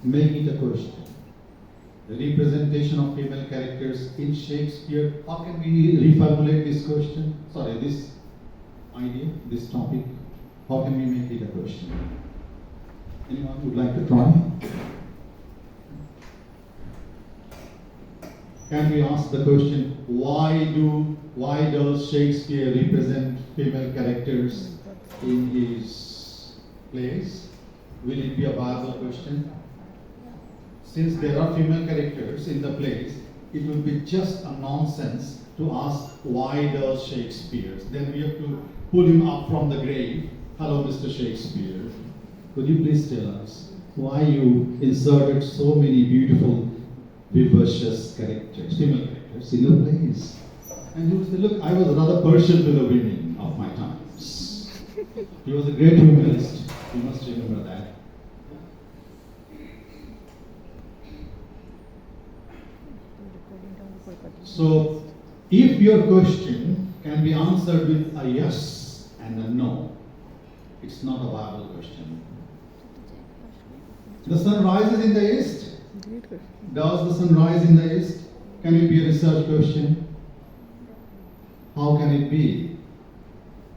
make it a question. The representation of female characters in Shakespeare, how can we reformulate this question? Sorry, this idea, this topic, how can we make it a question? Anyone would like to try? Can we ask the question, why does Shakespeare represent female characters in his plays? Will it be a viable question? Since there are female characters in the plays, it would be just a nonsense to ask why does Shakespeare? Then we have to pull him up from the grave. Hello, Mr. Shakespeare. Could you please tell us why you inserted so many beautiful, vivacious characters, female characters in your plays? And he would say, look, I was rather partial to the women of my times. He was a great humorist. You must remember that. So, if your question can be answered with a yes and a no, it's not a viable question. The sun rises in the east. Does the sun rise in the east? Can it be a research question? How can it be?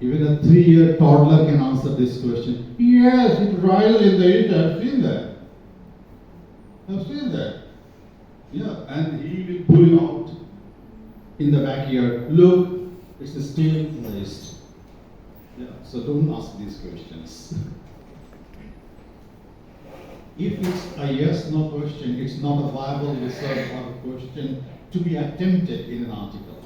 Even a 3-year toddler can answer this question. Yes, it rises in the east. I've seen that. I've seen that. Yeah, and he will pull you out in the backyard. Look, it's still in the east. Yeah, so don't ask these questions. If it's a yes-no question, it's not a viable research or question to be attempted in an article.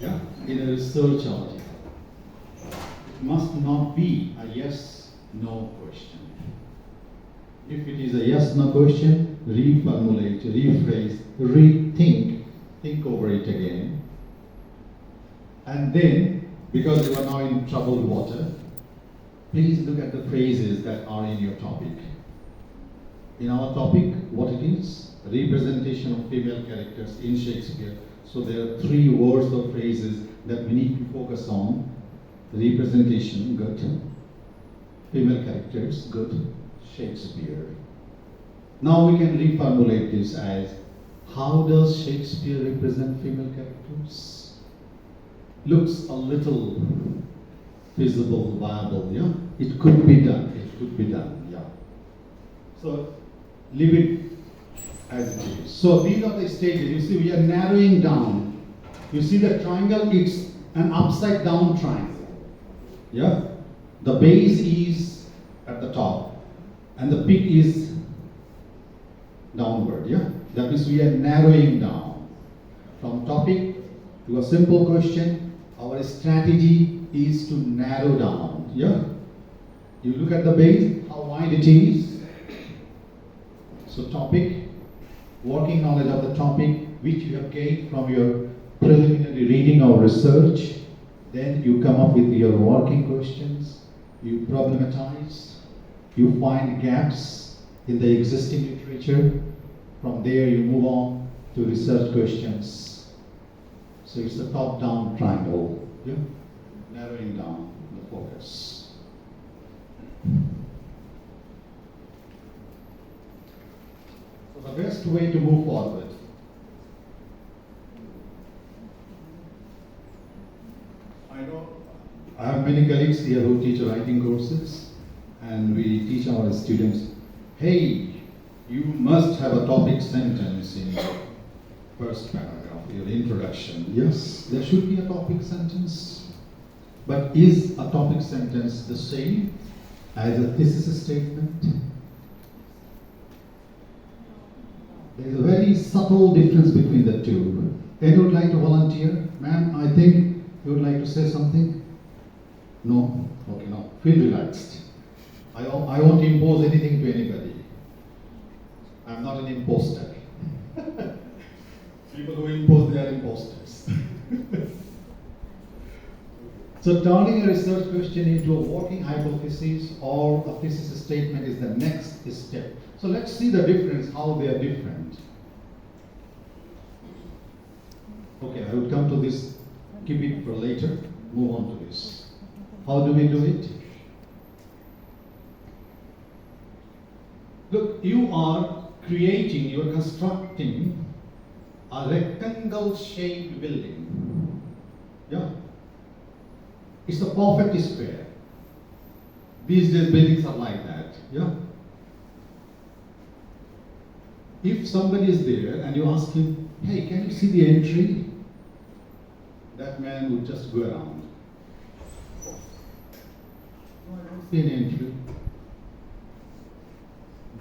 Yeah, in a research article. It must not be a yes-no question. If it is a yes-no question, reformulate, rephrase, rethink, think over it again. And then, because you are now in troubled water, please look at the phrases that are in your topic. In our topic, what it is? Representation of female characters in Shakespeare. So there are 3 words or phrases that we need to focus on. Representation, good. Female characters, good. Shakespeare. Now we can reformulate this as, how does Shakespeare represent female characters? Looks a little feasible, viable, yeah? It could be done, yeah. So, leave it as it is. So these are the stages. You see, we are narrowing down. You see the triangle, it's an upside down triangle. Yeah? The base is at the top and the peak is downward. Yeah? That means we are narrowing down. From topic to a simple question, our strategy is to narrow down. Yeah? You look at the base, how wide it is. So topic, working knowledge of the topic which you have gained from your preliminary reading or research. Then you come up with your working questions, you problematize, you find gaps in the existing literature. From there you move on to research questions. So it's a top-down triangle, yeah? Narrowing down the focus. So the best way to move forward. I know I have many colleagues here who teach writing courses, and we teach our students, hey, you must have a topic sentence in your first paragraph, your introduction. Yes, there should be a topic sentence. But is a topic sentence the same as a thesis statement? There is a very subtle difference between the two. Anyone would like to volunteer? Ma'am, I think you would like to say something? No? Okay, no. Feel relaxed. I won't impose anything to anybody. I'm not an imposter. People who impose, they are imposters. So turning a research question into a working hypothesis or a thesis statement is the next step. So let's see the difference, how they are different. Okay, I will come to this, keep it for later, move on to this. How do we do it? Look, you are you're constructing a rectangle-shaped building. Yeah? It's a perfect square. These days buildings are like that. Yeah? If somebody is there and you ask him, hey, can you see the entry? That man would just go around. No, I don't see an entry.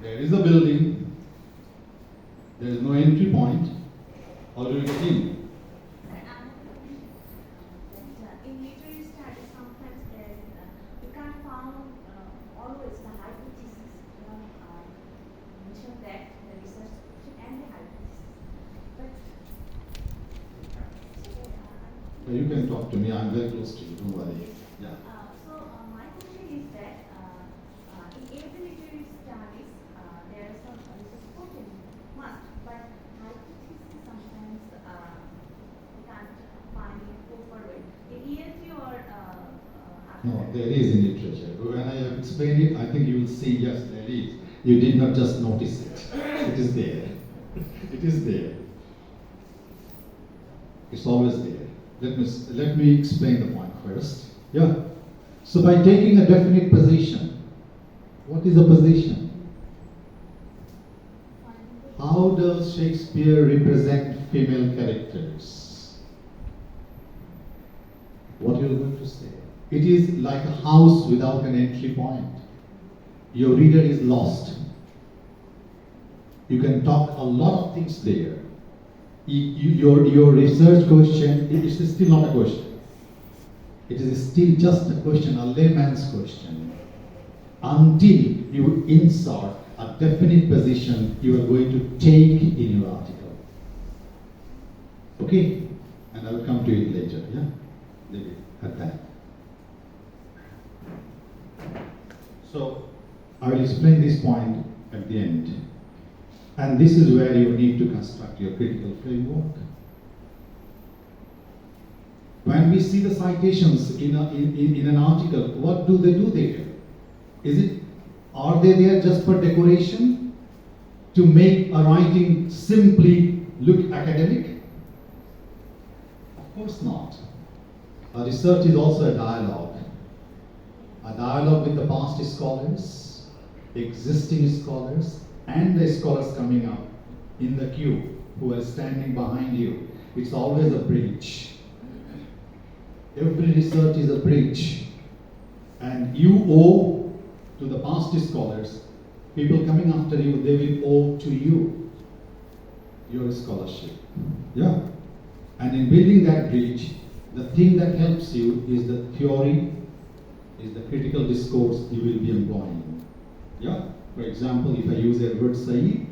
There is a building. There is no entry point. How do you get in? In literary studies, sometimes you can't find always the hypothesis. Mention that the research question and the hypothesis. But You can talk to me. I'm very close to you. Don't worry. Yeah. My question is that in every literary studies, there are some research question must, but hypothesis sometimes you can't find it proper way. In ELT or No, there is in literature. When I have explained it, I think you will see, yes, there is. You did not just notice it. It is there. It is there. It's always there. Let me explain the point first. Yeah. So by taking a definite position, what is a position? How does Shakespeare represent female characters? What you're going to say? It is like a house without an entry point. Your reader is lost. You can talk a lot of things there. Your research question, it is still not a question. It is still just a question, a layman's question. Until you insert a definite position you are going to take in your article. Okay? And I will come to it later, yeah? Leave it at that. So, I will explain this point at the end. And this is where you need to construct your critical framework. When we see the citations in an article, what do they do there? Are they there just for decoration? To make a writing simply look academic? Of course not. A research is also a dialogue. A dialogue with the past scholars, existing scholars, and the scholars coming up in the queue who are standing behind you. It's always a bridge. Every research is a bridge. And you owe to the past scholars, people coming after you, they will owe to you your scholarship. Yeah? And in building that bridge, the thing that helps you is the theory, is the critical discourse you will be employing. Yeah? For example, if I use Edward Said,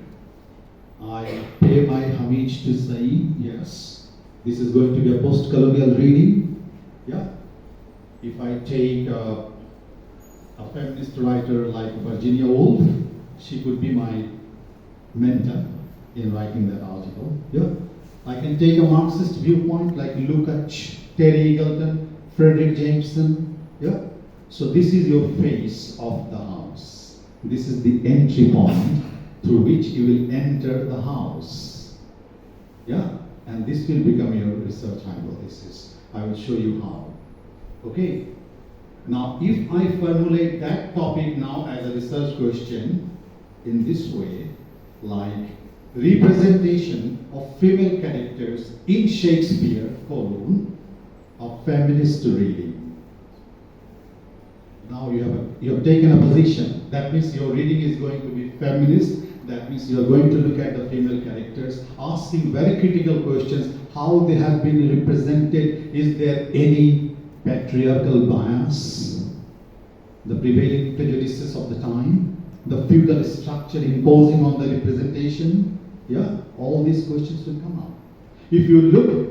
I pay my homage to Said, yes. This is going to be a post-colonial reading. Yeah? If I take a feminist writer like Virginia Woolf, she could be my mentor in writing that article. Yeah? I can take a Marxist viewpoint like Lukács, Terry Eagleton, Frederick Jameson. Yeah? So this is your face of the house. This is the entry point through which you will enter the house. Yeah? And this will become your research hypothesis. I will show you how. Okay? Now, if I formulate that topic now as a research question in this way, like representation of female characters in Shakespeare, a feminist reading. Now you have taken a position. That means your reading is going to be feminist. That means you are going to look at the female characters, asking very critical questions, how they have been represented. Is there any patriarchal bias? The prevailing prejudices of the time? The feudal structure imposing on the representation? Yeah, all these questions will come up. If you look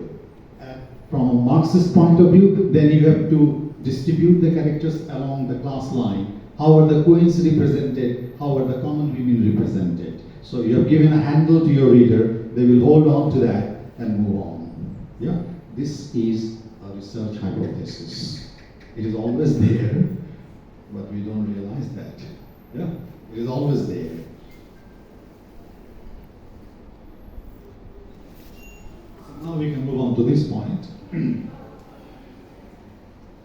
at from a Marxist point of view, then you have to distribute the characters along the class line. How are the queens represented? How are the common women represented? So you have given a handle to your reader. They will hold on to that and move on. Yeah, this is a research hypothesis. It is always there, but we don't realize that. Yeah, it is always there. this point.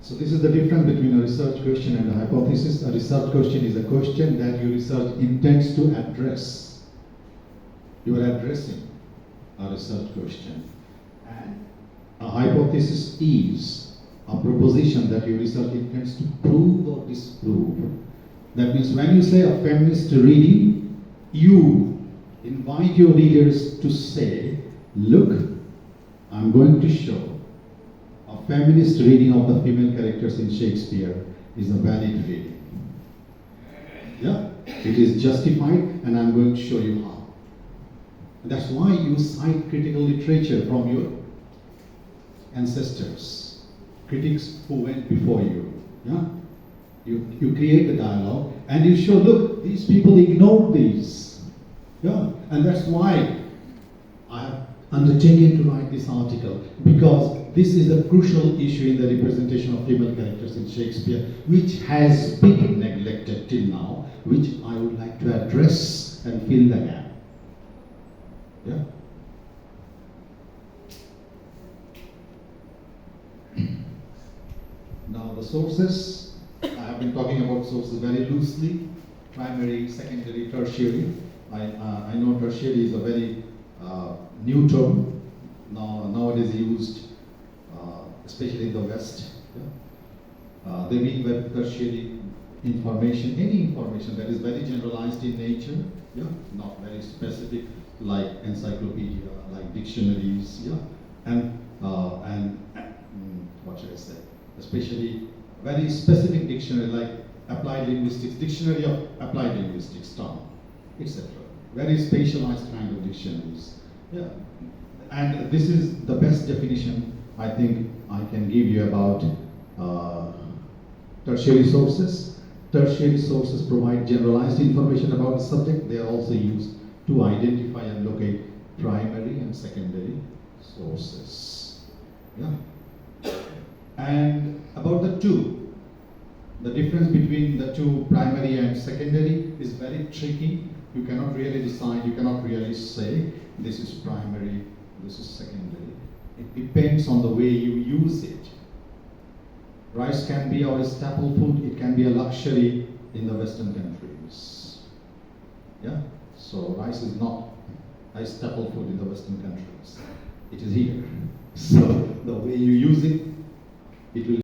So this is the difference between a research question and a hypothesis. A research question is a question that your research intends to address. You are addressing a research question. And a hypothesis is a proposition that your research intends to prove or disprove. That means when you say a feminist reading, you invite your readers to say, look, I'm going to show a feminist reading of the female characters in Shakespeare is a valid reading. Yeah, it is justified, and I'm going to show you how. That's why you cite critical literature from your ancestors, critics who went before you. Yeah, you create the dialogue, and you show, look, these people ignored these. Yeah, and that's why I have undertaken to write this article, because this is the crucial issue in the representation of female characters in Shakespeare, which has been neglected till now, which I would like to address and fill the gap. Yeah. Now the sources, I have been talking about sources very loosely, primary, secondary, tertiary. I know tertiary is a very new term, nowadays used, especially in the West. Yeah? They mean by tertiary information, any information that is very generalized in nature, yeah, not very specific, like encyclopedia, like dictionaries, yeah, and what should I say? Especially very specific dictionary like applied linguistics, dictionary of applied linguistics, term, etc. Very specialized kind of dictionaries. Yeah, and this is the best definition I think I can give you about tertiary sources. Tertiary sources provide generalized information about the subject. They are also used to identify and locate primary and secondary sources. Yeah. And about the two, the difference between the two, primary and secondary, is very tricky. You cannot really decide, you cannot really say this is primary, this is secondary. It depends on the way you use it. Rice can be our staple food, it can be a luxury in the Western countries. Yeah? So rice is not a staple food in the Western countries. It is here. So the way you use it, it will